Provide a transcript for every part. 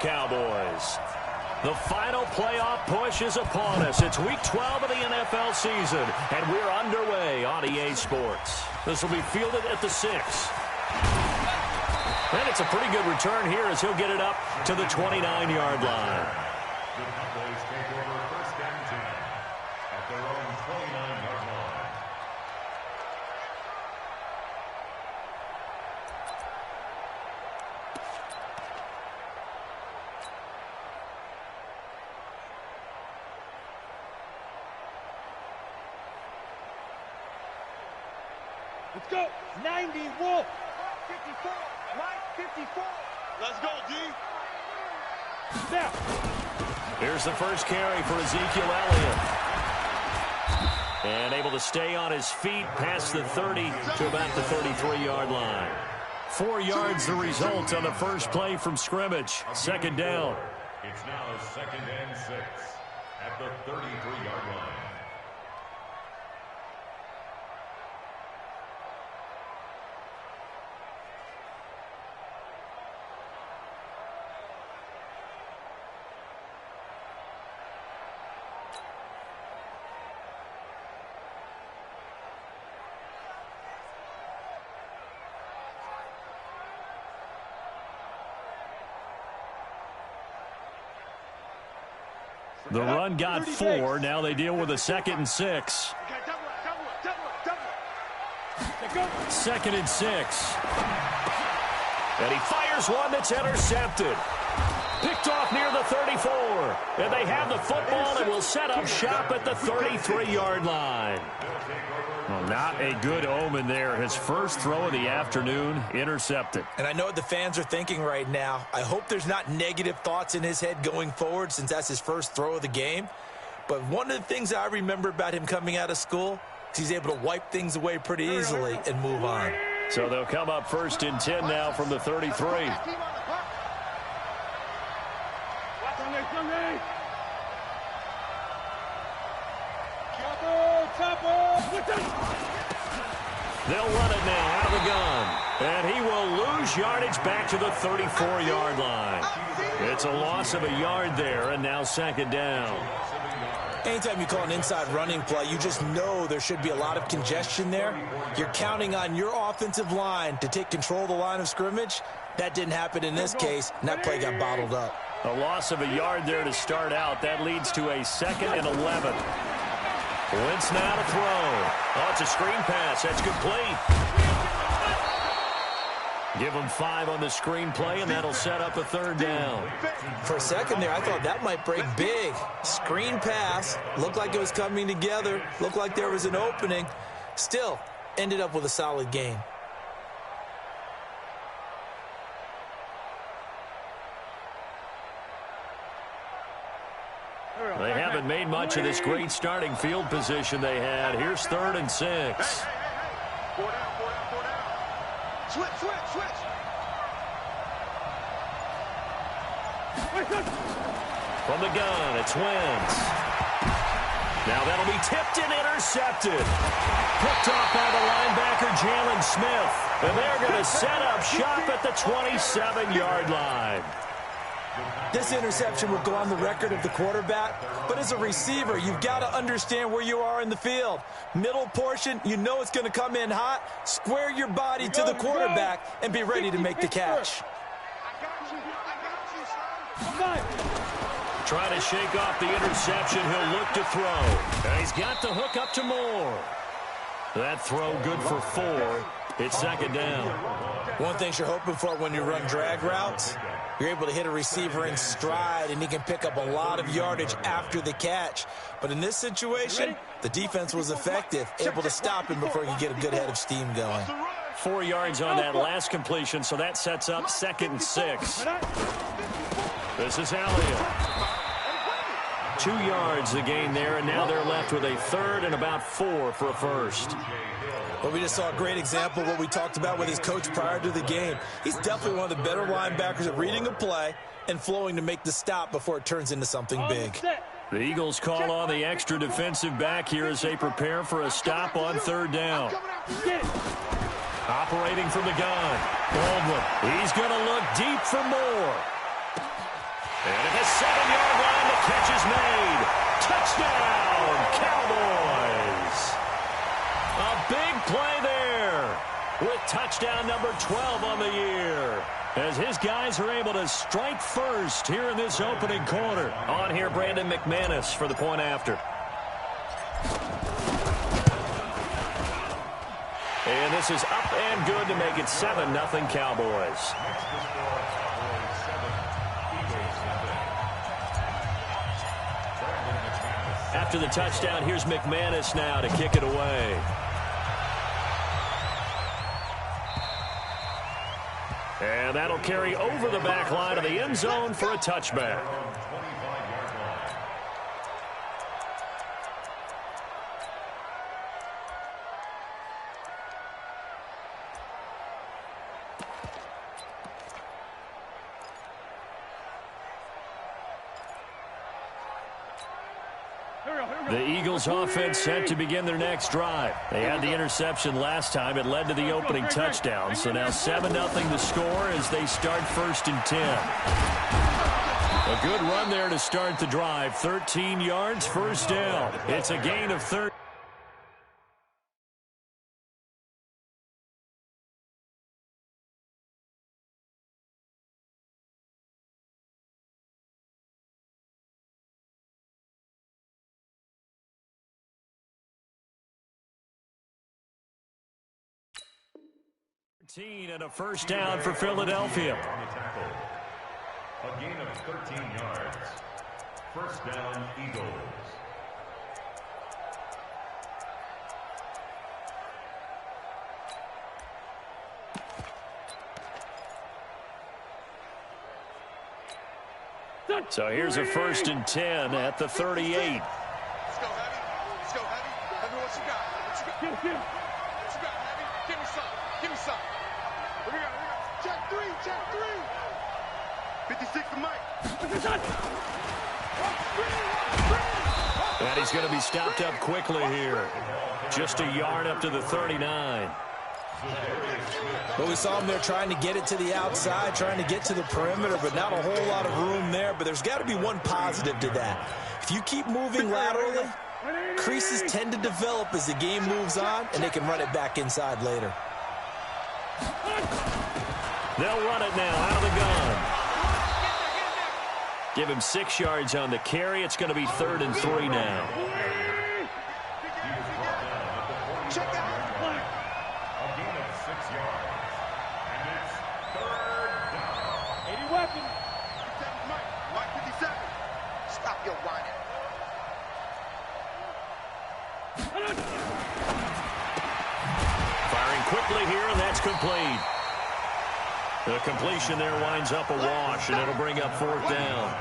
Cowboys. The final playoff push is upon us. It's Week 12 of the NFL season, and we're underway on EA Sports. This will be fielded at the 6. And it's a pretty good return here as he'll get it up to the 29-yard line. The Cowboys take over first and 10 at their own 29-yard line. Let's go. 90, Wolf. 54. Right, 54. Let's go, D. Now. Here's the first carry for Ezekiel Elliott. And able to stay on his feet past the 30 to about the 33-yard line. 4 yards the result on the first play from scrimmage. Second down. It's now 2nd and 6 at the 33-yard line. The run got 4. Now they deal with a 2nd and 6. 2nd and 6. And he fires one that's intercepted. Picked off near the 34. And they have the football and will set up shop at the 33-yard line. Well, not a good omen there. His first throw of the afternoon intercepted. And I know what the fans are thinking right now. I hope there's not negative thoughts in his head going forward since that's his first throw of the game. But one of the things I remember about him coming out of school is he's able to wipe things away pretty easily and move on. So they'll come up 1st and 10 now from the 33. They'll run it now out of the gun. And he will lose yardage back to the 34-yard line. It's a loss of a yard there, and now 2nd down. Anytime you call an inside running play, you just know there should be a lot of congestion there. You're counting on your offensive line to take control of the line of scrimmage. That didn't happen in this case, and that play got bottled up. A loss of a yard there to start out. That leads to a 2nd and 11. Wentz now to throw. Oh, it's a screen pass. That's complete. Give him 5 on the screen play, and that'll set up a 3rd down. For a second there, I thought that might break big. Screen pass. Looked like it was coming together. Looked like there was an opening. Still, ended up with a solid game. They haven't made much of this great starting field position they had. Here's 3rd and 6. 4 down, 4 down, 4 down. Switch. From the gun, it's Wentz. Now that'll be tipped and intercepted. Picked off by the linebacker, Jalen Smith. And they're going to set up shop at the 27-yard line. This interception will go on the record of the quarterback, but as a receiver, you've got to understand where you are in the field. Middle portion, you know it's going to come in hot. Square your body to the quarterback and be ready to make the catch. Trying to shake off the interception, he'll look to throw. And he's got the hook up to Moore. That throw good for 4. It's 2nd down. One thing you're hoping for when you run drag routes, you're able to hit a receiver in stride, and he can pick up a lot of yardage after the catch. But in this situation, the defense was effective, able to stop him before he could get a good head of steam going. 4 yards on that last completion, so that sets up 2nd and 6. This is Elliott. 2 yards the gain there, and now they're left with a 3rd and about 4 for a 1st. Well, we just saw a great example of what we talked about with his coach prior to the game. He's definitely one of the better linebackers at reading a play and flowing to make the stop before it turns into something big. The Eagles call on the extra defensive back here as they prepare for a stop on 3rd down. Operating from the gun. Baldwin. He's going to look deep for Moore. Touchdown, Cowboys! A big play there with touchdown number 12 on the year, as his guys are able to strike first here in this opening quarter. On here, Brandon McManus for the point after. And this is up and good to make it 7-0 Cowboys. After the touchdown, here's McManus now to kick it away. And that'll carry over the back line of the end zone for a touchback. The Eagles offense set to begin their next drive. They had the interception last time. It led to the opening touchdown. So now 7-0 the score as they start 1st and 10. A good run there to start the drive. 13 yards, first down. It's a gain of 30. And a first down for Philadelphia. A gain of 13 yards. First down, Eagles. So here's a 1st and 10 at the 38. Let's go, Heavy. Let's go, Heavy. Heavy, what you got? What you got? What you got, Heavy? Give me some. Give me some. What we got? Check 3. Check 3. 56 to Mike. And he's going to be stopped up quickly here. Just a yard up to the 39. Well, we saw him there trying to get it to the outside, trying to get to the perimeter, but not a whole lot of room there. But there's got to be one positive to that. If you keep moving laterally, creases tend to develop as the game moves on, and they can run it back inside later. They'll run it now out of the gun. Give him 6 yards on the carry. It's going to be 3rd and 3 now. Check out. A gain of 6 yards. And it's 3rd down. 80 weapon. 57 Mike. Mike 57. Stop your whining. Firing quickly here, and that's complete. The completion there winds up a wash, and it'll bring up 4th down.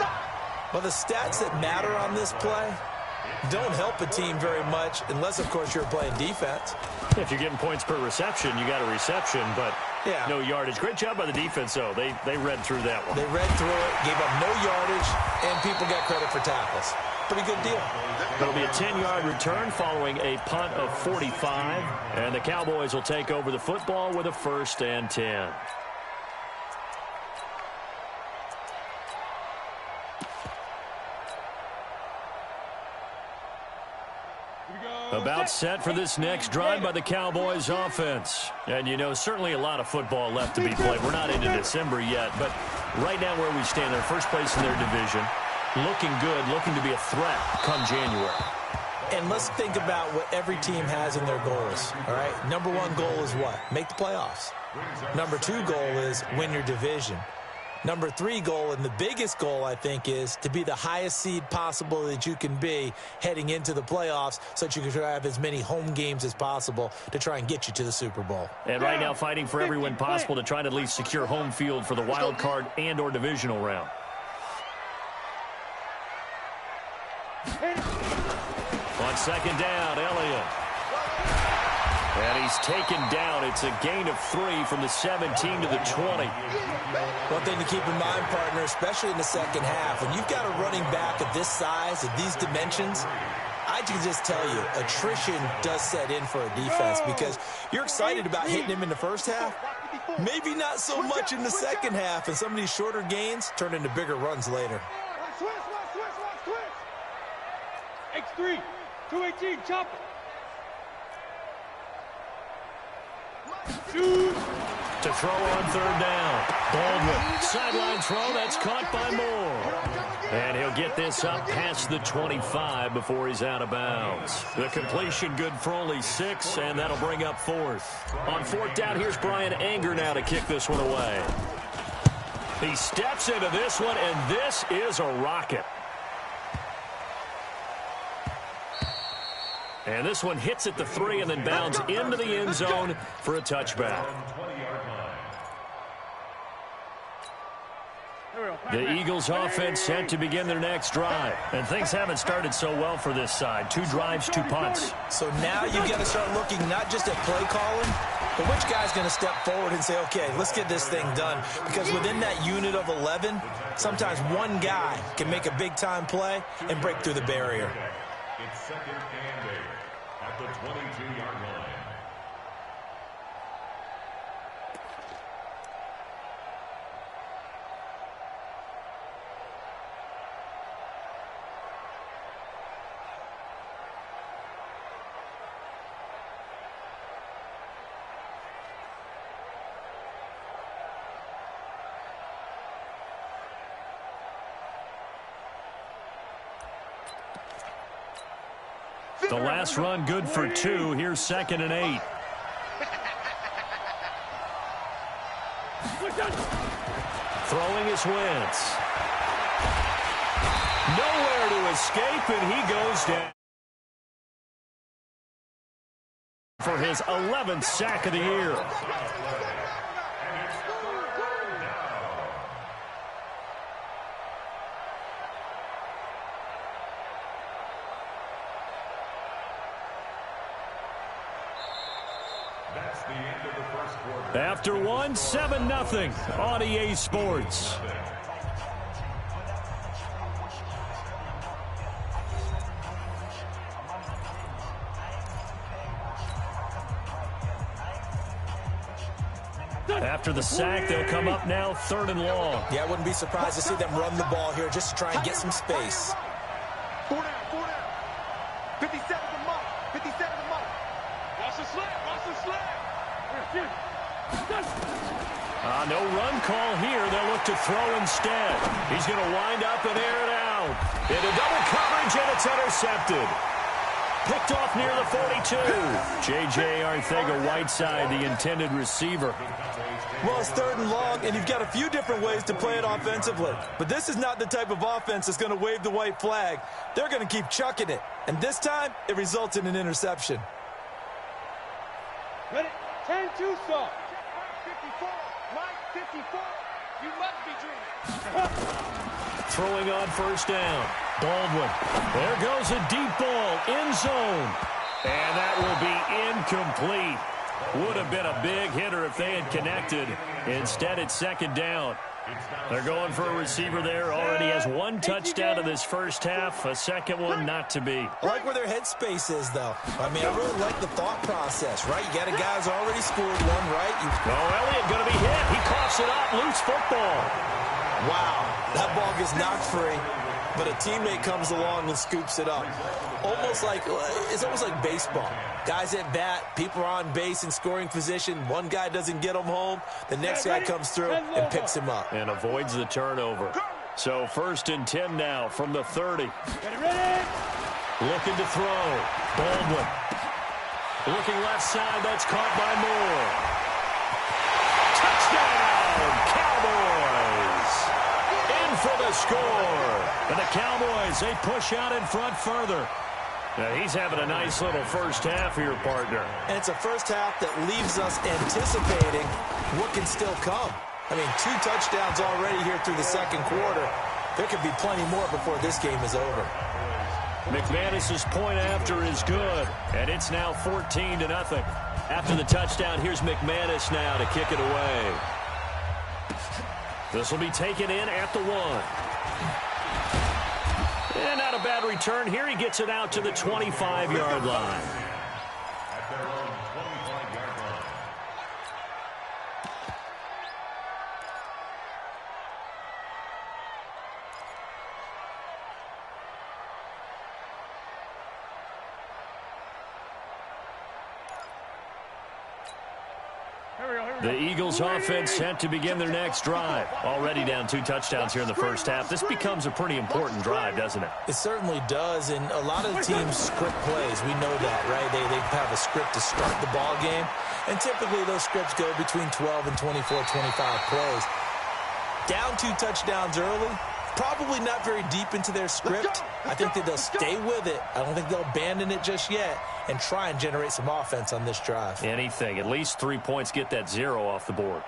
Well, the stats that matter on this play don't help a team very much unless, of course, you're playing defense. If you're getting points per reception, you got a reception, but no yardage. Great job by the defense, though. They read through that one. They read through it, gave up no yardage, and people got credit for tackles. Pretty good deal. It'll be a 10-yard return following a punt of 45, and the Cowboys will take over the football with a 1st and 10. About set for this next drive by the Cowboys offense. And, you know, certainly a lot of football left to be played. We're not into December yet, but right now where we stand, they're first place in their division. Looking good, looking to be a threat come January. And let's think about what every team has in their goals, all right? Number 1 goal is what? Make the playoffs. Number 2 goal is win your division. Number 3 goal, and the biggest goal, I think, is to be the highest seed possible that you can be heading into the playoffs so that you can have as many home games as possible to try and get you to the Super Bowl. And right now fighting for every win possible to try to at least secure home field for the wild card and or divisional round. On 2nd down, Elliott. And he's taken down. It's a gain of 3 from the 17 to the 20. One thing to keep in mind, partner, especially in the second half, when you've got a running back of this size, of these dimensions, I can just tell you, attrition does set in for a defense because you're excited about hitting him in the first half. Maybe not so much in the second half, and some of these shorter gains turn into bigger runs later. X3, 218, chop it. Shoot. To throw on third down. Baldwin, sideline throw, that's caught by Moore. And he'll get this up past the 25 before he's out of bounds. The completion good for only 6, and that'll bring up fourth. On fourth down, here's Brian Anger now to kick this one away. He steps into this one, and this is a rocket. And this one hits at the 3 and then bounds into the end zone for a touchback. The Eagles offense set to begin their next drive. And things haven't started so well for this side. 2 drives, 2 punts. So now you've got to start looking not just at play calling, but which guy's going to step forward and say, okay, let's get this thing done. Because within that unit of 11, sometimes one guy can make a big-time play and break through the barrier. It's second and 8 at the 22-yard line. The last run good for 2. Here's second and 8. Throwing his Wentz. Nowhere to escape, and he goes down for his 11th sack of the year. That's the end of the first quarter. After one, 7-0 on EA Sports. After the sack, they'll come up now 3rd and long. Yeah, I wouldn't be surprised to see them run the ball here just to try and get some space. 4 down, 4 down. 57 to Mike, 57 to Mike. Watch the slap, watch the slap. No run call here. They'll look to throw instead. He's going to wind up and air it out. Into double coverage, and it's intercepted. Picked off near the 42. J.J. Arcega-Whiteside, the intended receiver. Well, it's 3rd and long, and you've got a few different ways to play it offensively. But this is not the type of offense that's going to wave the white flag. They're going to keep chucking it. And this time, it results in an interception. Ready? 10-2 saw. 54, Mike, 54. You must be dreaming. Throwing on first down. Baldwin. There goes a deep ball. End zone. And that will be incomplete. Would have been a big hitter if they had connected. Instead, it's second down. They're going for a receiver there. Already has 1 touchdown in this first half. A second one not to be. I like where their headspace is, though. I mean, I really like the thought process, right? You got a guy who's already scored one, right? Elliott going to be hit. He coughs it up. Loose football. Wow, that ball gets knocked free, but a teammate comes along and scoops it up. It's almost like baseball. Guys at bat, people are on base in scoring position. One guy doesn't get him home. The next guy comes through and picks him up. And avoids the turnover. So 1st and 10 now from the 30. Looking to throw. Baldwin. Looking left side. That's caught by Moore. Touchdown, Cowboys. In for the score. And the Cowboys, they push out in front further. Now he's having a nice little first half here, partner. And it's a first half that leaves us anticipating what can still come. I mean, 2 touchdowns already here through the second quarter. There could be plenty more before this game is over. McManus's point after is good, and it's now 14-0. After the touchdown, here's McManus now to kick it away. This will be taken in at the 1. And not a bad return here. He gets it out to the 25-yard line. At their own 25-yard line. The Eagles offense set to begin their next drive. Already down 2 touchdowns here in the first half. This becomes a pretty important drive, doesn't it? It certainly does, and a lot of the teams script plays. We know that, right? They have a script to start the ball game, and typically those scripts go between 12 and 24, 25 plays. Down 2 touchdowns early, probably not very deep into their script. I think that they'll stay with it. I don't think they'll abandon it just yet and try and generate some offense on this drive. Anything. At least 3 points, get that 0 off the board.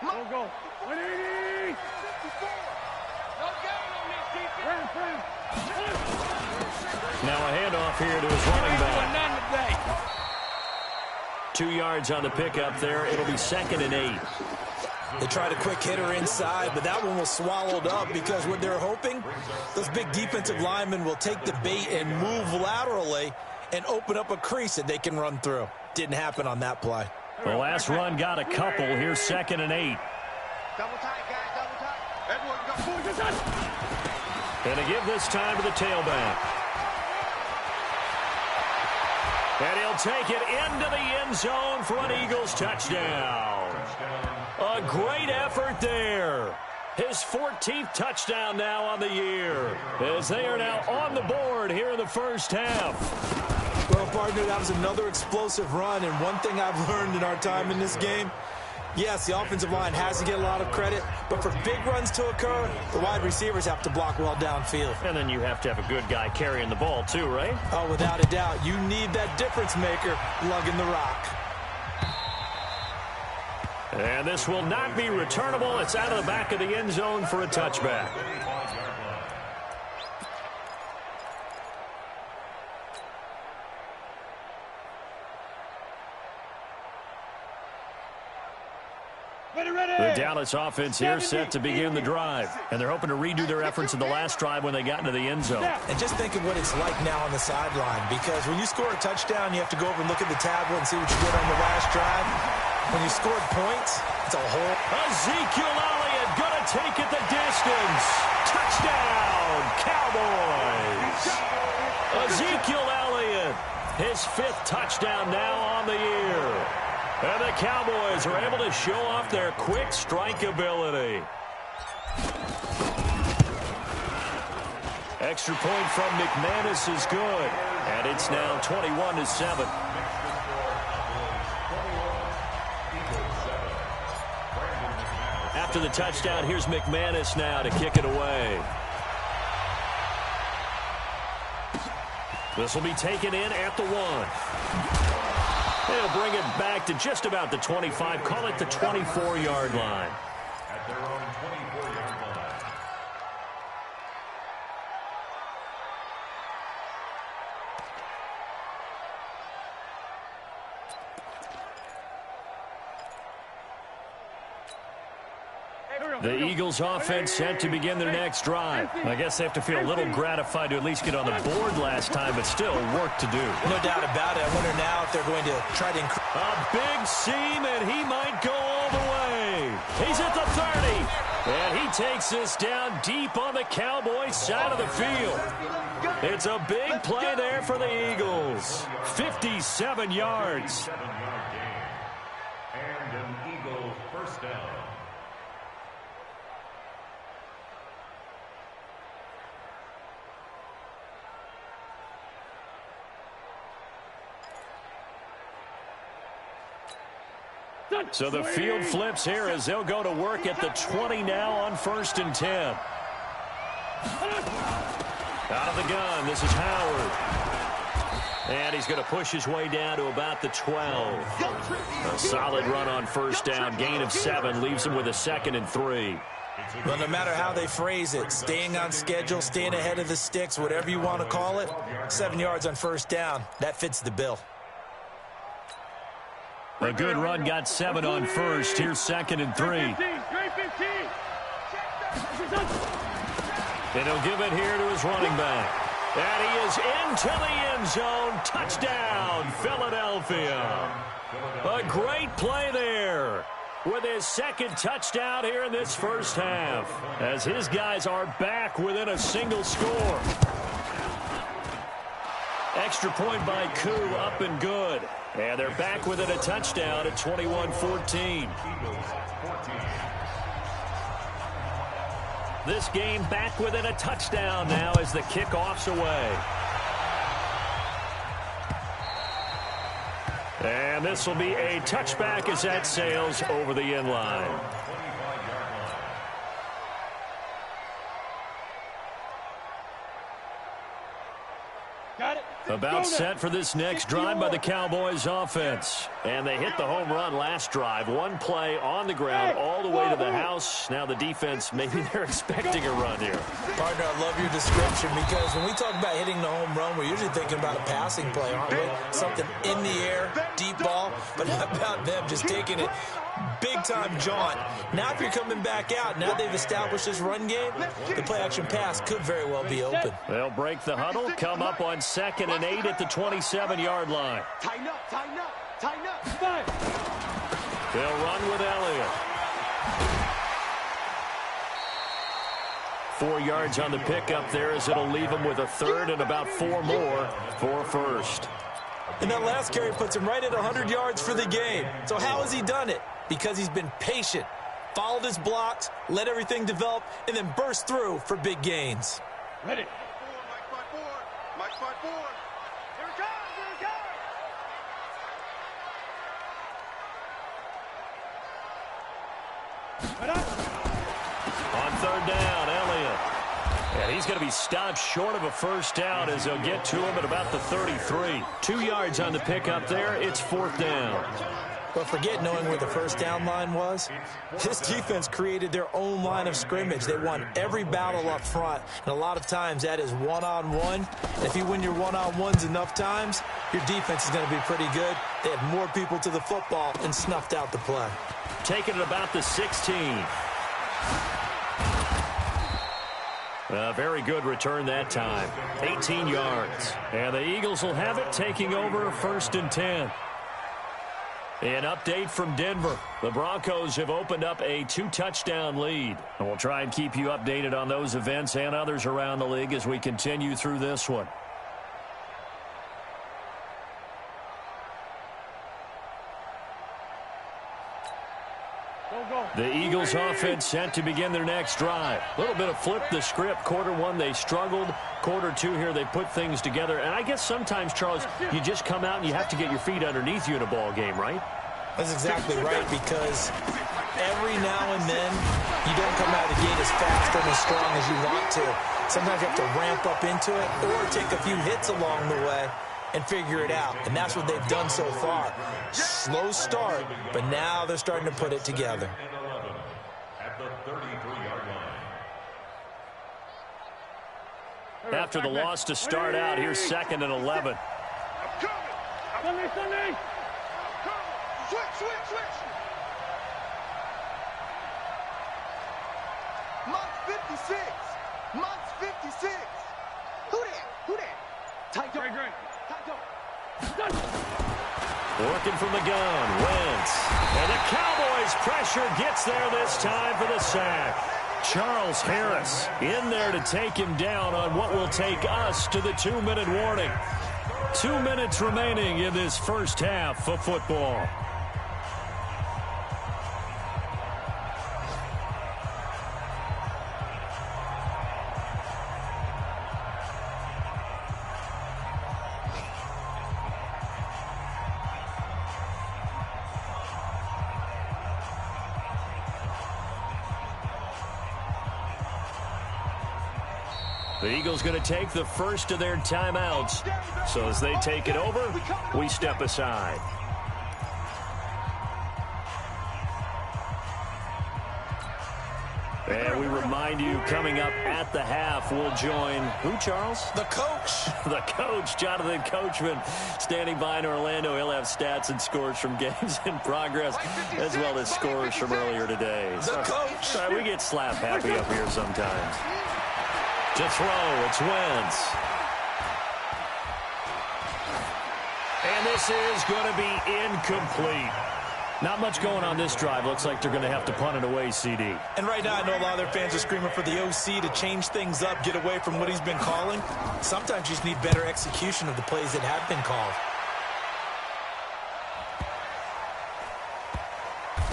Go, go. 180. Now a handoff here to his running back. 2 yards on the pickup there. It'll be 2nd and 8. They tried a quick hitter inside, but that one was swallowed up because what they're hoping, those big defensive linemen will take the bait and move laterally and open up a crease that they can run through. Didn't happen on that play. The last run got a couple. Here's 2nd and 8. Double tight, guys, double tight. Everyone go. And to give this time to the tailback. And he'll take it into the end zone for an Eagles touchdown. A great effort there. His 14th touchdown now on the year, as they are now on the board here in the first half. Well, partner, that was another explosive run, and one thing I've learned in our time in this game, yes, the offensive line has to get a lot of credit, but for big runs to occur, the wide receivers have to block well downfield. And then you have to have a good guy carrying the ball too, right? Oh, without a doubt. You need that difference maker lugging the rock. And this will not be returnable. It's out of the back of the end zone for a touchback. The Dallas offense here set to begin the drive. And they're hoping to redo their efforts in the last drive when they got into the end zone. And just think of what it's like now on the sideline, because when you score a touchdown, you have to go over and look at the tablet and see what you did on the last drive. When you scored points, it's a whole... Ezekiel Elliott gonna take it the distance. Touchdown, Cowboys. Ezekiel Elliott, his 5th touchdown now on the year. And the Cowboys are able to show off their quick strike ability. Extra point from McManus is good. And it's now 21-7. After the touchdown, here's McManus now to kick it away. This will be taken in at the 1. They'll bring it back to just about the 25. Call it the 24-yard line. At their own 24-yard line. The Eagles offense set to begin their next drive. I guess they have to feel a little gratified to at least get on the board last time, but still work to do. No doubt about it. I wonder now if they're going to try to increase. A big seam, and he might go all the way. He's at the 30, and he takes this down deep on the Cowboys side of the field. It's a big play there for the Eagles. 57 yards. 7-yard gain. And an Eagle first down. So the field flips here as they'll go to work at the 20 now on 1st and 10. Out of the gun, this is Howard. And he's going to push his way down to about the 12. A solid run on 1st down, gain of 7, leaves him with a 2nd and 3. Well, no matter how they phrase it, staying on schedule, staying ahead of the sticks, whatever you want to call it, 7 yards on 1st down, that fits the bill. A good run got 7 on 1st. Here's 2nd and 3. And he'll give it here to his running back. And he is into the end zone. Touchdown, Philadelphia. A great play there with his 2nd touchdown here in this first half, as his guys are back within a single score. Extra point by Koo, up and good. And they're back within a touchdown at 21-14. This game back within a touchdown now as the kickoff's away. And this will be a touchback as that sails over the end line. Got it. About set for this next drive by the Cowboys offense. And they hit the home run last drive. One play on the ground all the way to the house. Now the defense, maybe they're expecting a run here. Partner, I love your description because when we talk about hitting the home run, we're usually thinking about a passing play, aren't we? Something in the air, deep ball. But how about them just taking it big-time jaunt? Now if you're coming back out, now they've established this run game, the play-action pass could very well be open. They'll break the huddle, come up on 2nd and 8 at the 27-yard line. Tighten up, tighten up, tighten up. Fine. They'll run with Elliott. 4 yards on the pickup there as it'll leave him with a third and about 4 more for first. And that last carry puts him right at 100 yards for the game. So how has he done it? Because he's been patient, followed his blocks, let everything develop, and then burst through for big gains. Ready. Mike 5-4. Here it comes, here it comes. Right on. On 3rd down, Elliott. And he's going to be stopped short of a first down as they'll get to him at about the 33. 2 yards on the pickup there. It's 4th down. But forget knowing where the first down line was. This defense created their own line of scrimmage. They won every battle up front, and a lot of times that is one-on-one. And if you win your one-on-ones enough times, your defense is going to be pretty good. They had more people to the football and snuffed out the play. Taking it about the 16. A very good return that time. 18 yards. And the Eagles will have it, taking over 1st and 10. An update from Denver. The Broncos have opened up a 2-touchdown lead. And we'll try and keep you updated on those events and others around the league as we continue through this one. The Eagles offense set to begin their next drive. A little bit of flip the script. Quarter 1, they struggled. Quarter 2 here, they put things together. And I guess sometimes, Charles, you just come out and you have to get your feet underneath you in a ball game, right? That's exactly right, because every now and then you don't come out of the gate as fast and as strong as you want to. Sometimes you have to ramp up into it or take a few hits along the way and figure it out. And that's what they've done so far. Slow start, but now they're starting to put it together. At the 33-yard line. After the loss to start out, here's 2nd and 11. Sunday. Switch. Monk's 56. Monk's 56. Who that? Tight up. Great. Tight up. Working from the gun, Wentz. And the Cowboys' pressure gets there this time for the sack. Charles Harris in there to take him down on what will take us to the 2-minute warning. 2 minutes remaining in this first half of football. The Eagles going to take the first of their timeouts. So as they take it over, we step aside. And we remind you, coming up at the half, we'll join who, Charles? The coach. The coach, Jonathan Coachman, standing by in Orlando. He'll have stats and scores from games in progress, as well as scores from earlier today. The coach. Sorry, we get slap happy up here sometimes. To throw, it's Wentz. And this is going to be incomplete. Not much going on this drive. Looks like they're going to have to punt it away, CD. And right now, I know a lot of their fans are screaming for the OC to change things up, get away from what he's been calling. Sometimes you just need better execution of the plays that have been called.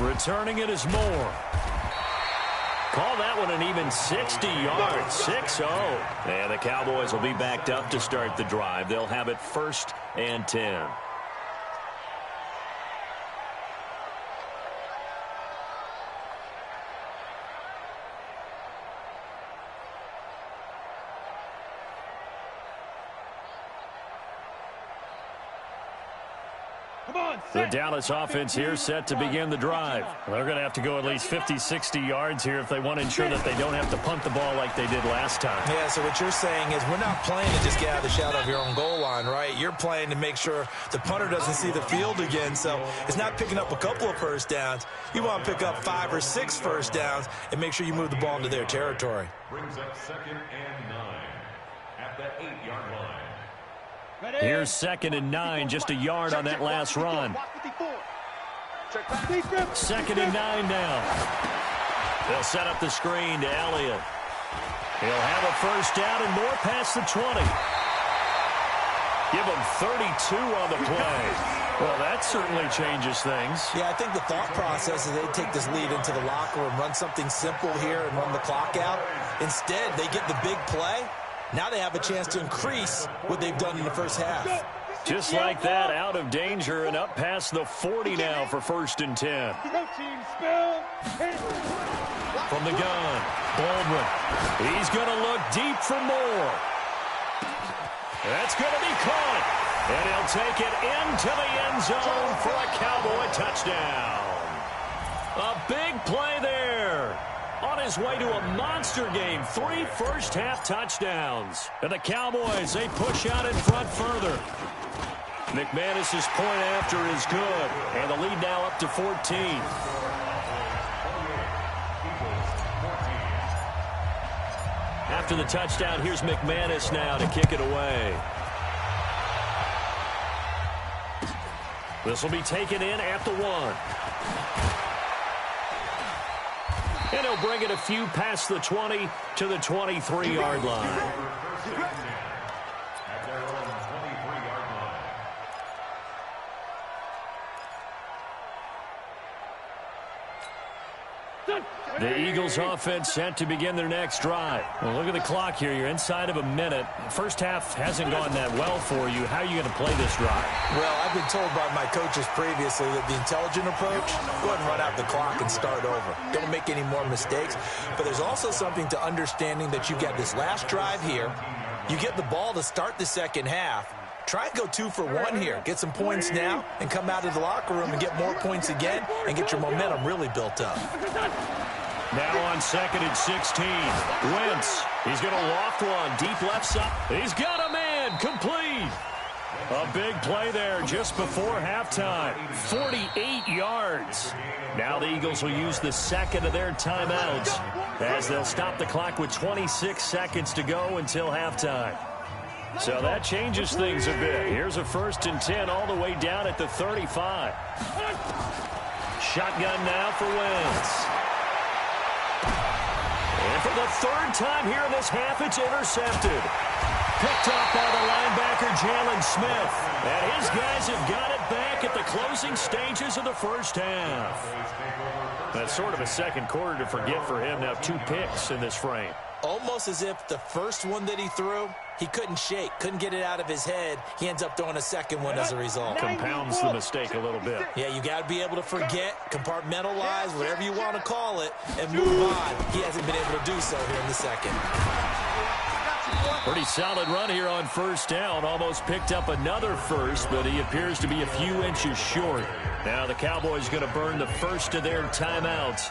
Returning it is Moore. Call that one an even 60 yards, 6-0. And the Cowboys will be backed up to start the drive. They'll have it 1st and 10. The Dallas offense here set to begin the drive. They're going to have to go at least 50, 60 yards here if they want to ensure that they don't have to punt the ball like they did last time. Yeah, so what you're saying is we're not playing to just get out of the shadow of your own goal line, right? You're playing to make sure the punter doesn't see the field again. So it's not picking up a couple of first downs. You want to pick up 5 or 6 first downs and make sure you move the ball into their territory. Brings up 2nd and 9 at the 8-yard line. Here's 2nd and 9, just a yard on that last run. 2nd and 9 now. They'll set up the screen to Elliott. He'll have a first down and more past the 20. Give him 32 on the play. Well, that certainly changes things. Yeah, I think the thought process is they take this lead into the locker room, run something simple here and run the clock out. Instead, they get the big play. Now they have a chance to increase what they've done in the first half. Just like that, out of danger and up past the 40 now for 1st and 10. From the gun, Baldwin. He's going to look deep for more. That's going to be caught. And he'll take it into the end zone for a Cowboy touchdown. A big play there. On his way to a monster game, 3 first-half touchdowns. And the Cowboys, they push out in front further. McManus's point after is good. And the lead now up to 14. After the touchdown, here's McManus now to kick it away. This will be taken in at the 1. And he'll bring it a few past the 20 to the 23-yard line. At their own 23-yard line. The Eagles offense set to begin their next drive. Well, look at the clock here. You're inside of a minute. First half hasn't gone that well for you. How are you going to play this drive? Well, I've been told by my coaches previously that the intelligent approach, go ahead and run out the clock and start over. Don't make any more mistakes. But there's also something to understanding that you got this last drive here. You get the ball to start the second half. Try and go 2 for 1 here. Get some points now and come out of the locker room and get more points again and get your momentum really built up. Now on 2nd and 16. Wentz. He's going to loft one. Deep left side. He's got a man. Complete. A big play there just before halftime. 48 yards. Now the Eagles will use the second of their timeouts as they'll stop the clock with 26 seconds to go until halftime. So that changes things a bit. Here's a 1st and 10 all the way down at the 35. Shotgun now for Wentz. And for the 3rd time here in this half, it's intercepted. Picked off by the linebacker, Jalen Smith. And his guys have got it back at the closing stages of the first half. That's sort of a second quarter to forget for him. Now 2 picks in this frame. Almost as if the first one that he threw, he couldn't shake, couldn't get it out of his head. He ends up throwing a second one as a result. Compounds the mistake a little bit. Yeah, you got to be able to forget, compartmentalize, whatever you want to call it, and move on. He hasn't been able to do so here in the second. Pretty solid run here on first down. Almost picked up another first, but he appears to be a few inches short. Now the Cowboys going to burn the first of their timeouts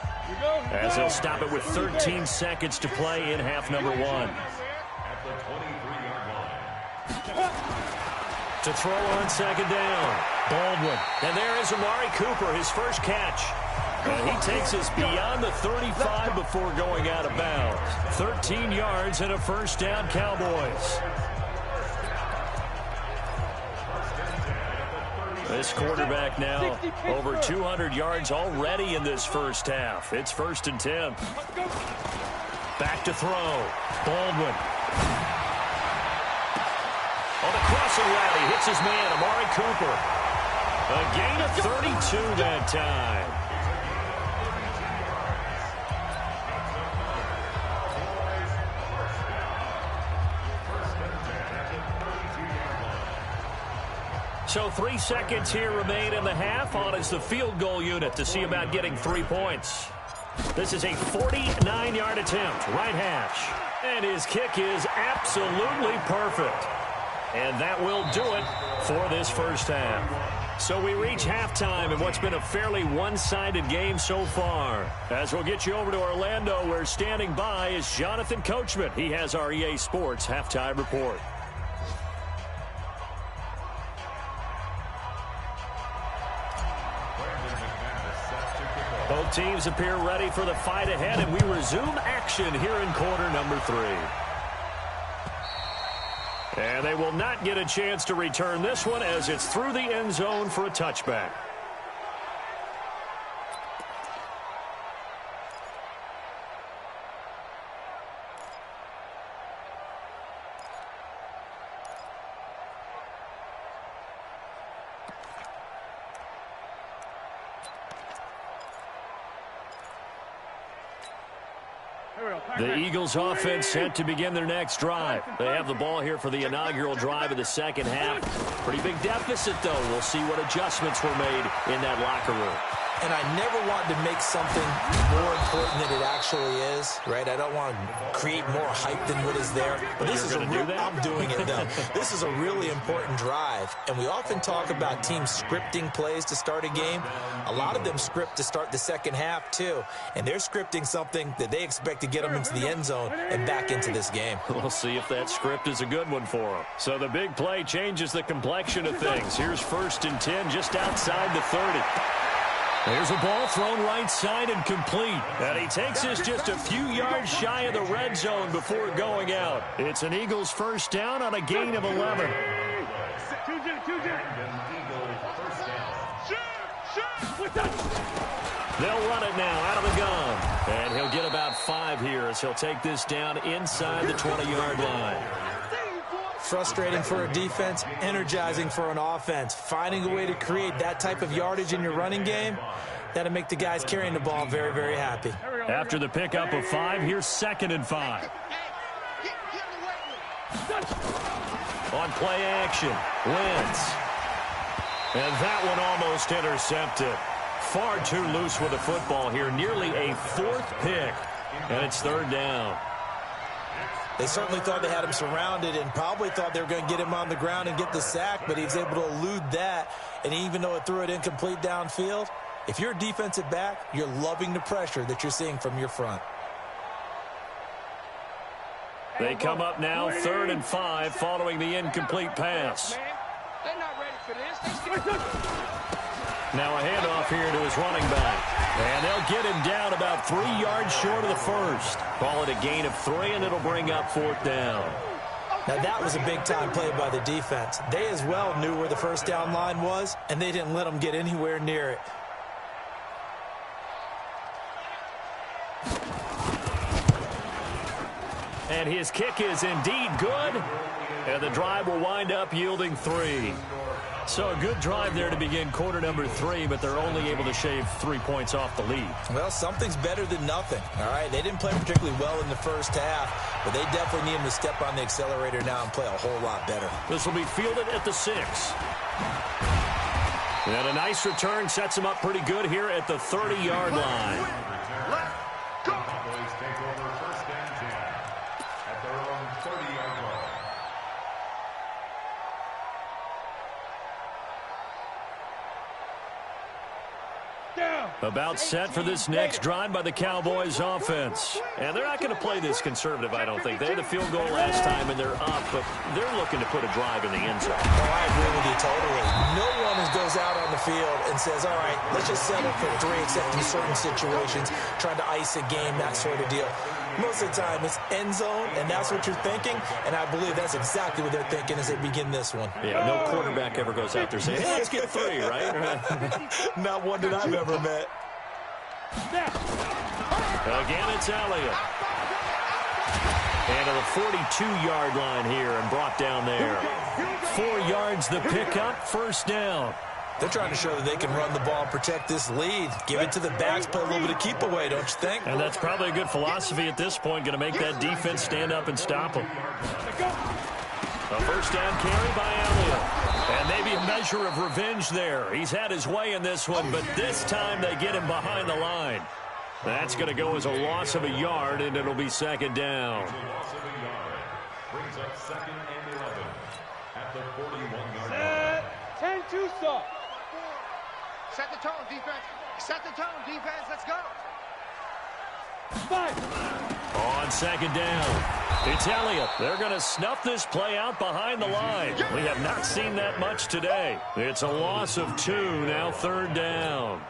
as they'll stop it with 13 seconds to play in half number 1. At the 23-yard line. To throw on 2nd down, Baldwin. And there is Amari Cooper, his first catch. And he takes us beyond the 35 before going out of bounds. 13 yards and a first down, Cowboys. This quarterback now over 200 yards already in this first half. It's 1st and 10. Back to throw. Baldwin. On the crossing route, he hits his man, Amari Cooper. A gain of 32 that time. So 3 seconds here remain in the half. On is the field goal unit to see about getting 3 points. This is a 49-yard attempt, right hash. And his kick is absolutely perfect. And that will do it for this first half. So we reach halftime in what's been a fairly one-sided game so far. As we'll get you over to Orlando, where standing by is Jonathan Coachman. He has our EA Sports halftime report. Both teams appear ready for the fight ahead, and we resume action here in quarter number 3. And they will not get a chance to return this one as it's through the end zone for a touchback. The Eagles offense set to begin their next drive. They have the ball here for the inaugural drive of the second half. Pretty big deficit, though. We'll see what adjustments were made in that locker room. And I never want to make something more important than it actually is, right? I don't want to create more hype than what is there. But this is a real, I'm doing it, though. This is a really important drive. And we often talk about teams scripting plays to start a game. A lot of them script to start the second half, too. And they're scripting something that they expect to get them into the end zone and back into this game. We'll see if that script is a good one for them. So the big play changes the complexion of things. Here's 1st and 10 just outside the 30. There's a ball thrown right side and complete. And he takes this just a few yards shy of the red zone before going out. It's an Eagles first down on a gain of 11. They'll run it now out of the gun. And he'll get about 5 here as he'll take this down inside the 20-yard line. Frustrating for a defense, energizing for an offense. Finding a way to create that type of yardage in your running game, that'll make the guys carrying the ball very, very happy. After the pickup of 5, here's 2nd and 5. On play action, Wentz. And that one almost intercepted. Far too loose with the football here. Nearly a 4th pick. And it's 3rd down. They certainly thought they had him surrounded and probably thought they were going to get him on the ground and get the sack, but he was able to elude that. And even though it threw it incomplete downfield, if you're a defensive back, you're loving the pressure that you're seeing from your front. They come up now 3rd and 5 following the incomplete pass. They're not ready for this. Now a handoff here to his running back. And they'll get him down about 3 yards short of the first. Call it a gain of 3, and it'll bring up 4th down. Now that was a big-time play by the defense. They as well knew where the first down line was, and they didn't let them get anywhere near it. And his kick is indeed good. And the drive will wind up yielding 3. So a good drive there to begin quarter number 3, but they're only able to shave 3 points off the lead. Well, something's better than nothing, all right? They didn't play particularly well in the first half, but they definitely need them to step on the accelerator now and play a whole lot better. This will be fielded at the 6. And a nice return sets them up pretty good here at the 30-yard line. Cowboys take over 1st and 10 at their own 30-yard line. About set for this next drive by the Cowboys offense. And they're not going to play this conservative, I don't think. They had a field goal last time, and they're up, but they're looking to put a drive in the end zone. Oh, I agree with you totally. No one goes out on the field and says, all right, let's just settle for 3, except in certain situations, trying to ice a game, that sort of deal. Most of the time, it's end zone, and that's what you're thinking, and I believe that's exactly what they're thinking as they begin this one. Yeah, no quarterback ever goes out there saying, hey, let's get 3, right? Not one that I've ever met. Again, it's Elliott. And to the 42-yard line here and brought down there. 4 yards the pickup, 1st down. They're trying to show that they can run the ball and protect this lead. Give it to the backs, play a little bit of keep away, don't you think? And that's probably a good philosophy at this point, going to make that defense stand up and stop them. A first down carry by Elliott. And maybe a measure of revenge there. He's had his way in this one, but this time they get him behind the line. That's going to go as a loss of a yard, and it'll be second down. Loss of a yard. Brings up 2nd and 11 at the 41-yard line. 10-2 stop. Set the tone, defense. Set the tone, defense. Let's go. 5. On second down, it's Elliott. They're going to snuff this play out behind the line. We have not seen that much today. It's a loss of 2, now third down.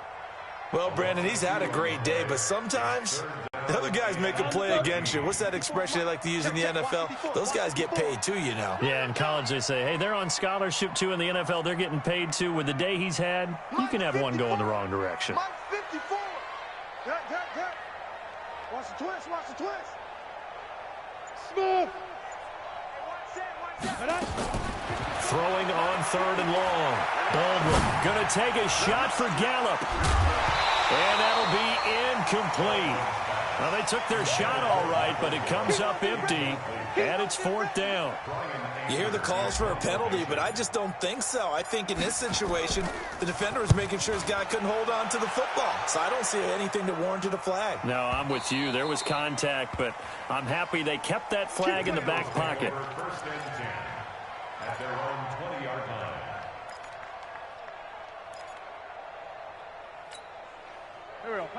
Well, Brandon, he's had a great day, but sometimes the other guys make a play against you. What's that expression they like to use in the NFL? Those guys get paid too, you know. Yeah, in college they say, hey, they're on scholarship too. In the NFL, they're getting paid too. With the day he's had, you can have one go in the wrong direction. Mike 54. Cut. Watch the twist. Watch the twist. Smooth. Throwing on third and long. Baldwin going to take a shot for Gallup. And that'll be incomplete. Well, they took their shot all right, but it comes up empty, and it's fourth down. You hear the calls for a penalty, but I just don't think so. I think in this situation, the defender was making sure his guy couldn't hold on to the football. So I don't see anything that warranted a flag. No, I'm with you. There was contact, but I'm happy they kept that flag in the back pocket. First and 10 at their own 20-yard line.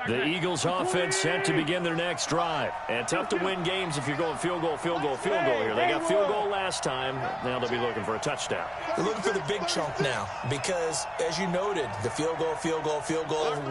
The Eagles offense set to begin their next drive. And tough to win games if you're going field goal here. They got field goal last time. Now they'll be looking for a touchdown. They're looking for the big chunk now because, as you noted, the field goal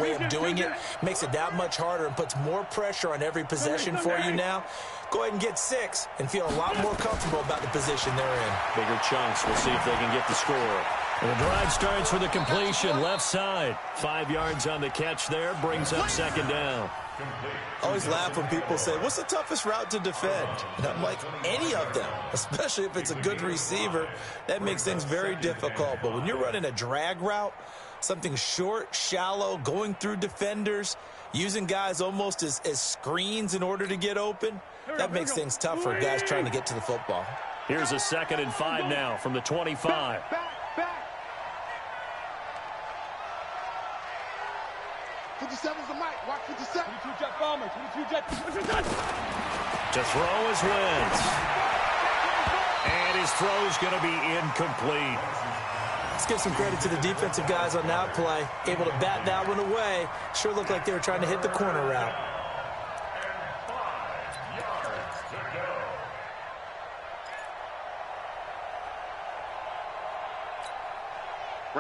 way of doing it makes it that much harder and puts more pressure on every possession for you now. Go ahead and get 6 and feel a lot more comfortable about the position they're in. Bigger chunks. We'll see if they can get the score. And the drive starts with a completion left side. 5 yards on the catch there. Brings up second down. I always laugh when people say, what's the toughest route to defend? And I'm like, any of them, especially if it's a good receiver. That makes things very difficult. But when you're running a drag route, something short, shallow, going through defenders, using guys almost as screens in order to get open, that makes things tough for guys trying to get to the football. Here's a 2nd and 5 now from the 25. 57's the mic. Watch 57. 22 jet bomber. 22 jet. To throw is Wentz. And his throw's going to be incomplete. Let's give some credit to the defensive guys on that play. Able to bat that one away. Sure looked like they were trying to hit the corner route.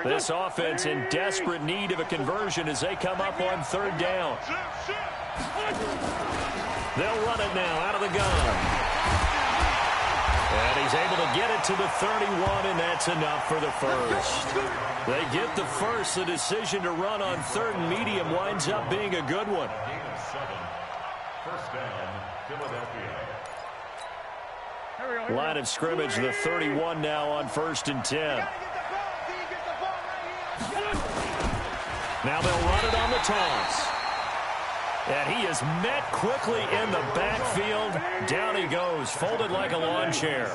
This offense in desperate need of a conversion as they come up on third down. They'll run it now out of the gun. And he's able to get it to the 31, and that's enough for the first. They get the first. The decision to run on third and medium winds up being a good one. Gain of 7. First down, Philadelphia. Line of scrimmage, the 31 now on 1st and 10. Now they'll run it on the toss. And he is met quickly in the backfield. Down he goes, folded like a lawn chair.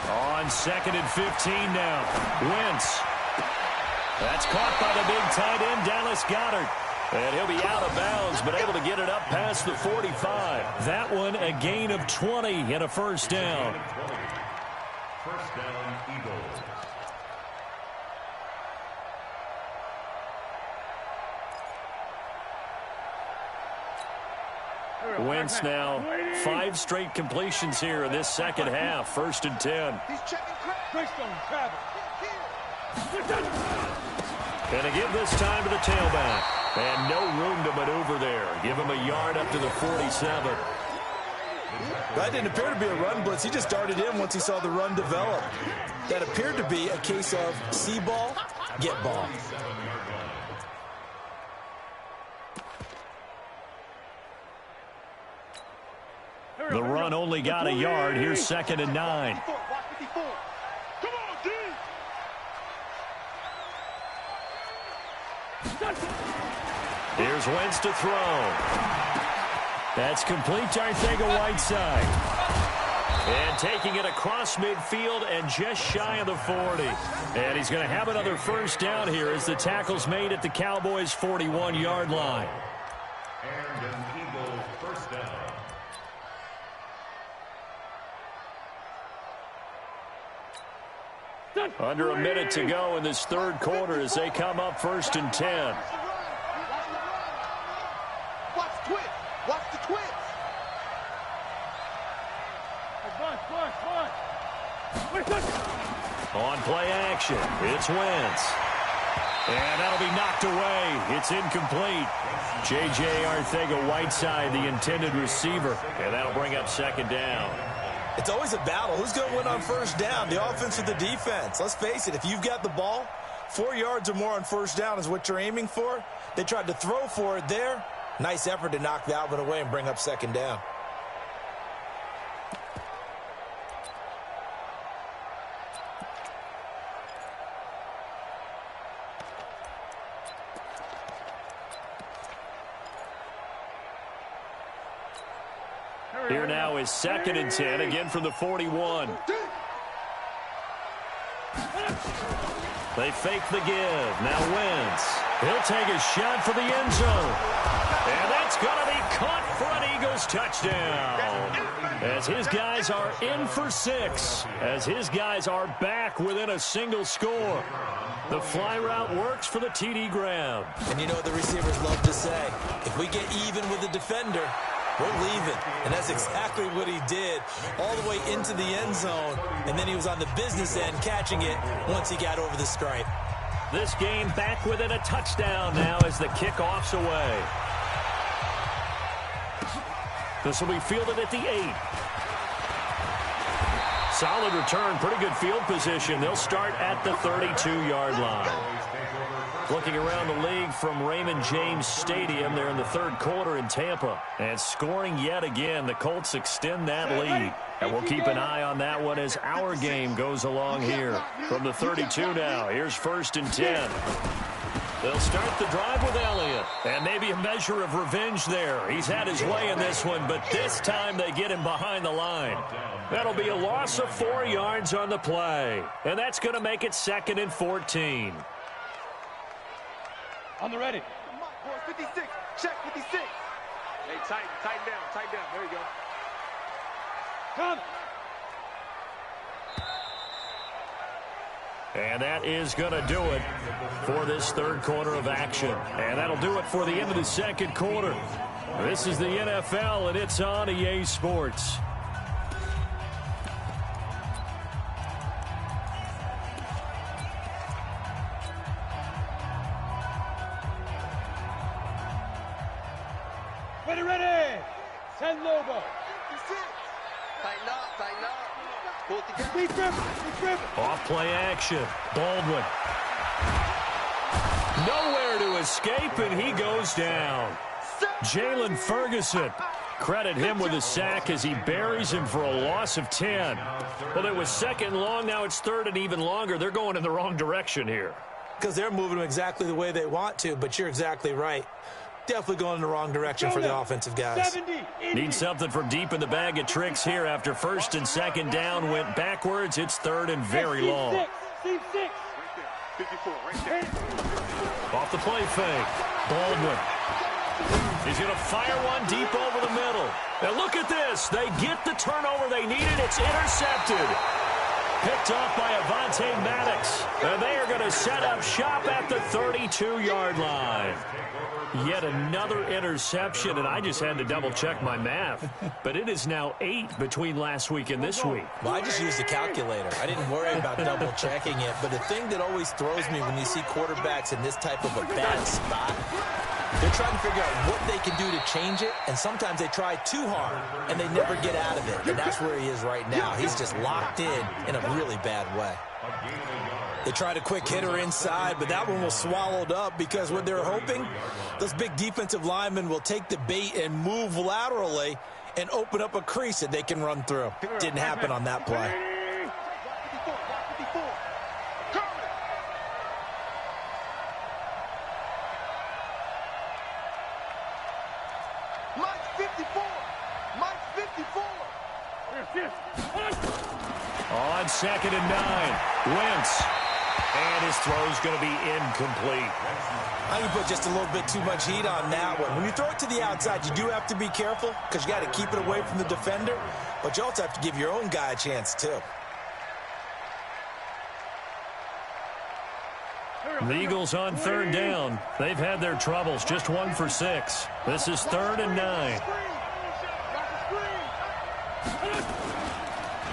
On 2nd and 15 now. Wentz. That's caught by the big tight end, Dallas Goedert. And he'll be out of bounds, but able to get it up past the 45. That one a gain of 20 and a first down. First down, Eagles. Wentz now 5 straight completions here in this second half. 1st and 10. He's checking Greystone, Travis. And to give this time to the tailback. And no room to maneuver there. Give him a yard up to the 47. That didn't appear to be a run blitz. He just darted in once he saw the run develop. That appeared to be a case of see ball, get ball. The run only got a yard. Here's 2nd and 9. Watch 54. Come on, D. Here's Wentz to throw. That's complete to Arcega-Whiteside. And taking it across midfield and just shy of the 40. And he's going to have another first down here as the tackle's made at the Cowboys' 41-yard line. And an Eagle first down. Under a minute to go in this third quarter as they come up 1st and 10. Watch the twist. Watch the twist. On play action, it's Wentz. And that'll be knocked away. It's incomplete. J.J. Arcega-Whiteside, the intended receiver. And that'll bring up 2nd down. It's always a battle. Who's going to win on first down, the offense or the defense? Let's face it, if you've got the ball, 4 yards or more on first down is what you're aiming for. They tried to throw for it there. Nice effort to knock that one away and bring up 2nd down. Here now is 2nd and 10, again from the 41. They fake the give. Now Wentz. He'll take a shot for the end zone. And that's going to be caught for an Eagles touchdown. As his guys are in for 6. As his guys are back within a single score. The fly route works for the TD grab. And you know what the receivers love to say? If we get even with the defender, we're leaving. And that's exactly what he did all the way into the end zone. And then he was on the business end catching it once he got over the stripe. This game back within a touchdown now as the kickoff's away. This will be fielded at the 8. Solid return, pretty good field position. They'll start at the 32-yard line. Looking around the league from Raymond James Stadium, they're in the third quarter in Tampa. And scoring yet again, the Colts extend that lead. And we'll keep an eye on that one as our game goes along here. From the 32 now, here's 1st and 10. They'll start the drive with Elliott. And maybe a measure of revenge there. He's had his way in this one, but this time they get him behind the line. That'll be a loss of 4 yards on the play. And that's going to make it 2nd and 14. On the ready. Come on, boy. 56. Check 56. Hey, tighten down. There you go. Come. And that is going to do it for this third quarter of action. And that'll do it for the end of the second quarter. This is the NFL, and it's on EA Sports. Ready. Send Lobo. 56. Tighten up. Pull it together. Deep dribble. Off play action. Baldwin. Nowhere to escape, and he goes down. Jalen Ferguson. Credit him with a sack as he buries him for a loss of 10. Well, it was 2nd and long. Now it's 3rd and even longer. They're going in the wrong direction here. Because they're moving them exactly the way they want to, but you're exactly right. Definitely going in the wrong direction for the offensive guys. 70. Need something from deep in the bag of tricks here after 1st and 2nd down went backwards. It's 3rd and very long. Steve 6. 54, right there. Off the play fake. Baldwin. He's going to fire one deep over the middle. Now look at this. They get the turnover they needed. It's intercepted. Picked off by Avonte Maddox. And they are going to set up shop at the 32-yard line. Yet another interception, and I just had to double-check my math. But it is now 8 between last week and this week. Well, I just used a calculator. I didn't worry about double-checking it. But the thing that always throws me when you see quarterbacks in this type of a bad spot, they're trying to figure out what they can do to change it, and sometimes they try too hard, and they never get out of it. And that's where he is right now. He's just locked in a really bad way. They tried a quick hitter inside, but that one was swallowed up because what they're hoping, those big defensive linemen will take the bait and move laterally and open up a crease that they can run through. Didn't happen on that play. 54. Coming. Mike's 54. Mike's 54. On 2nd and 9, Wentz. And his throw's going to be incomplete. I think you put just a little bit too much heat on that one. When you throw it to the outside, you do have to be careful because you got to keep it away from the defender, but you also have to give your own guy a chance too. The Eagles on 3rd down. They've had their troubles, just 1 for 6. This is 3rd and 9.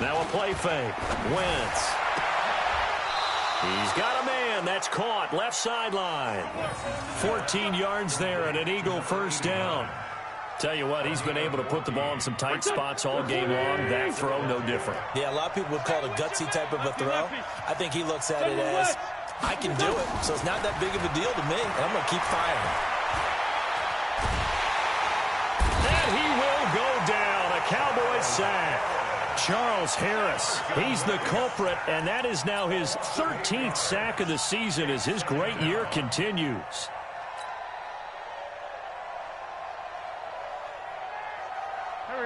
Now a play fake. Wentz. He's got a man. That's caught. Left sideline. 14 yards there and an Eagle first down. Tell you what, he's been able to put the ball in some tight spots all game long. That throw, no different. Yeah, a lot of people would call it a gutsy type of a throw. I think he looks at it as, I can do it, so it's not that big of a deal to me, and I'm going to keep firing. And he will go down. A Cowboys sack. Charles Harris, he's the culprit, and that is now his 13th sack of the season as his great year continues.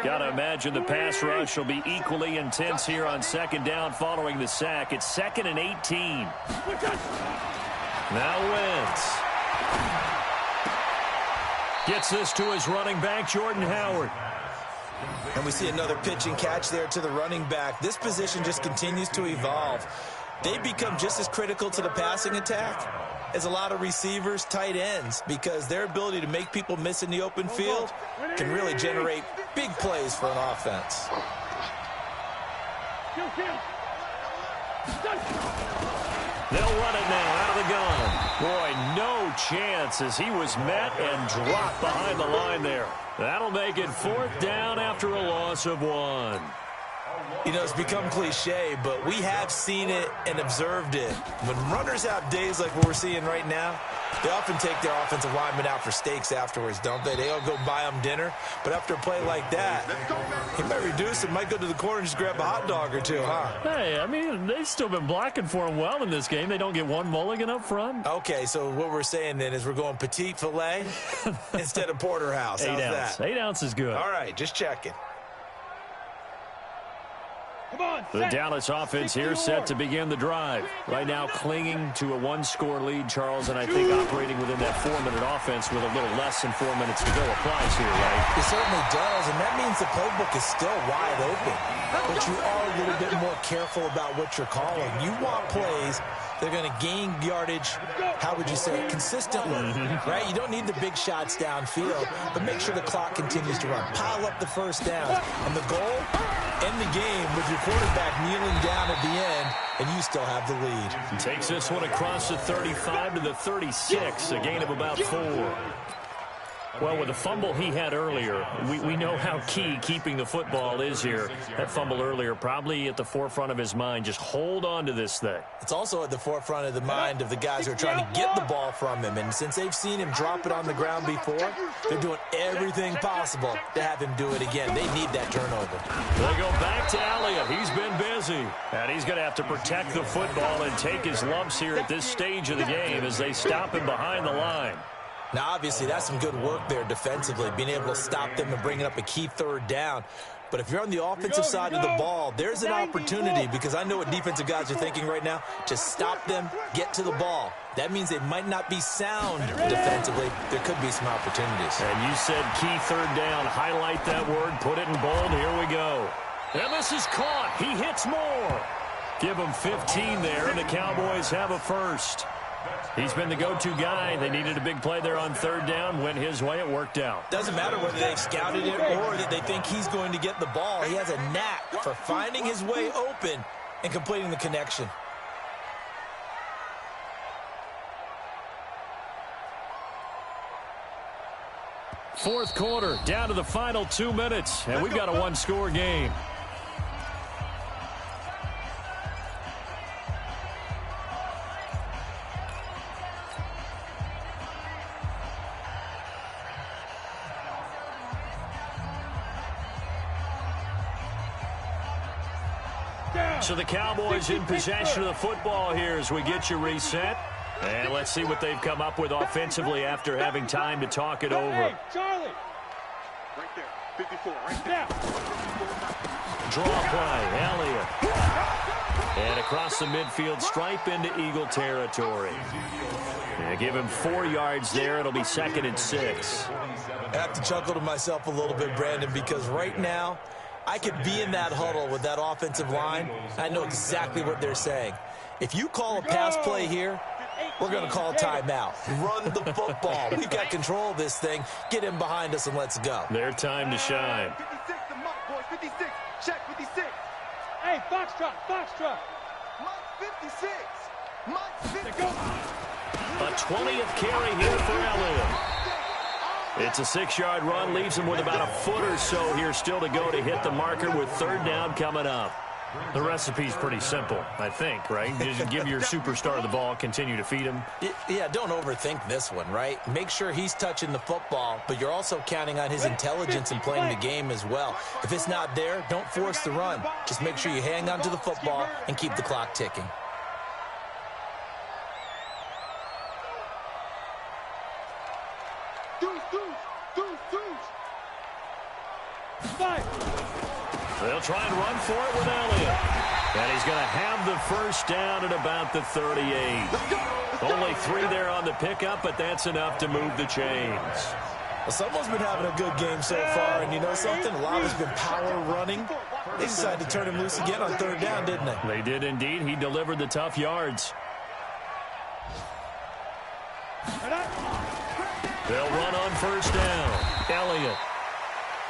Got to imagine the pass rush will be equally intense here on 2nd down following the sack. It's 2nd and 18. Now Wentz. Gets this to his running back, Jordan Howard. And we see another pitch and catch there to the running back. This position just continues to evolve. They become just as critical to the passing attack as a lot of receivers, tight ends, because their ability to make people miss in the open field can really generate big plays for an offense. They'll run it now out of the gun. Boy, no chance as he was met and dropped behind the line there. That'll make it 4th down after a loss of 1. You know, it's become cliche, but we have seen it and observed it. When runners have days like what we're seeing right now, they often take their offensive linemen out for steaks afterwards, don't they? They'll go buy them dinner. But after a play like that, he might reduce it, might go to the corner and just grab a hot dog or two, huh? Hey, I mean, they've still been blocking for him well in this game. They don't get one mulligan up front. Okay, so what we're saying then is we're going petite filet instead of porterhouse. How's 8 ounce. that? 8 ounce is good. All right, just checking. The Dallas offense here set to begin the drive. Right now clinging to a 1-score lead, Charles, and I think operating within that 4-minute offense with a little less than 4 minutes to go applies here, right? It certainly does, and that means the playbook is still wide open. But you are a little bit more careful about what you're calling. You want plays that are going to gain yardage, how would you say it, consistently, right? You don't need the big shots downfield, but make sure the clock continues to run. Pile up the first down, and the goal, end the game with your quarterback kneeling down at the end, and you still have the lead. He takes this one across the 35 to the 36, a gain of about 4. Well, with the fumble he had earlier, we know how key keeping the football is here. That fumble earlier probably at the forefront of his mind. Just hold on to this thing. It's also at the forefront of the mind of the guys who are trying to get the ball from him. And since they've seen him drop it on the ground before, they're doing everything possible to have him do it again. They need that turnover. They go back to Elliott. He's been busy. And he's going to have to protect the football and take his lumps here at this stage of the game as they stop him behind the line. Now, obviously, that's some good work there defensively, being able to stop them and bringing up a key 3rd down. But if you're on the offensive side of the ball, there's an opportunity, because I know what defensive guys are thinking right now. Just stop them, get to the ball. That means they might not be sound defensively. There could be some opportunities. And you said key 3rd down. Highlight that word. Put it in bold. Here we go. And this is caught. He hits more. Give him 15 there, and the Cowboys have a first. He's been the go-to guy. They needed a big play there on 3rd down. Went his way. It worked out. Doesn't matter whether they've scouted it or that they think he's going to get the ball. He has a knack for finding his way open and completing the connection. Fourth quarter, down to the final 2 minutes, and we've got a 1-score game. So the Cowboys in possession of the football here as we get you reset. And let's see what they've come up with offensively after having time to talk it over. Hey, Charlie! Right there. 54, right there. Draw play, Elliott. And across the midfield stripe into Eagle territory. And give him 4 yards there. It'll be 2nd and 6. I have to chuckle to myself a little bit, Brandon, because right now I could be in that huddle with that offensive line. I know exactly what they're saying. If you call a pass play here, we're going to call a timeout. Run the football. We've got control of this thing. Get him behind us and let's go. Their time to shine. 56 to Mike, boys. 56. Check 56. Hey, Foxtrot, Foxtrot. Mike 56. Mike 56. A 20th carry here for Elliott. It's a 6-yard run, leaves him with about a foot or so here still to go to hit the marker with 3rd down coming up. The recipe's pretty simple, I think, right? Just give your superstar the ball, continue to feed him. Yeah, don't overthink this one, right? Make sure he's touching the football, but you're also counting on his intelligence in playing the game as well. If it's not there, don't force the run. Just make sure you hang on to the football and keep the clock ticking. They'll try and run for it with Elliott. And he's going to have the 1st down at about the 38. Only 3 there on the pickup, but that's enough to move the chains. Well, someone's been having a good game so far, and you know something? A lot has been power running. They decided to turn him loose again on 3rd down, didn't they? They did indeed. He delivered the tough yards. They'll run on 1st down. Elliott.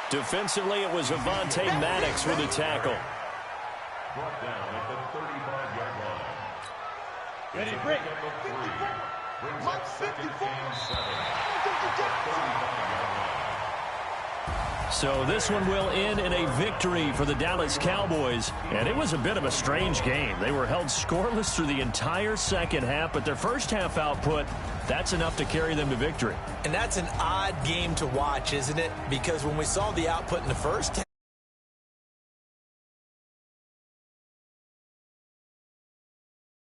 Defensively, it was Avonte Maddox with a tackle. Brought down at the 35-yard line. Ready, break. Brings up 2nd and 7. At the 35-yard line. So this one will end in a victory for the Dallas Cowboys. And it was a bit of a strange game. They were held scoreless through the entire 2nd half, but their 1st half output, that's enough to carry them to victory. And that's an odd game to watch, isn't it? Because when we saw the output in the 1st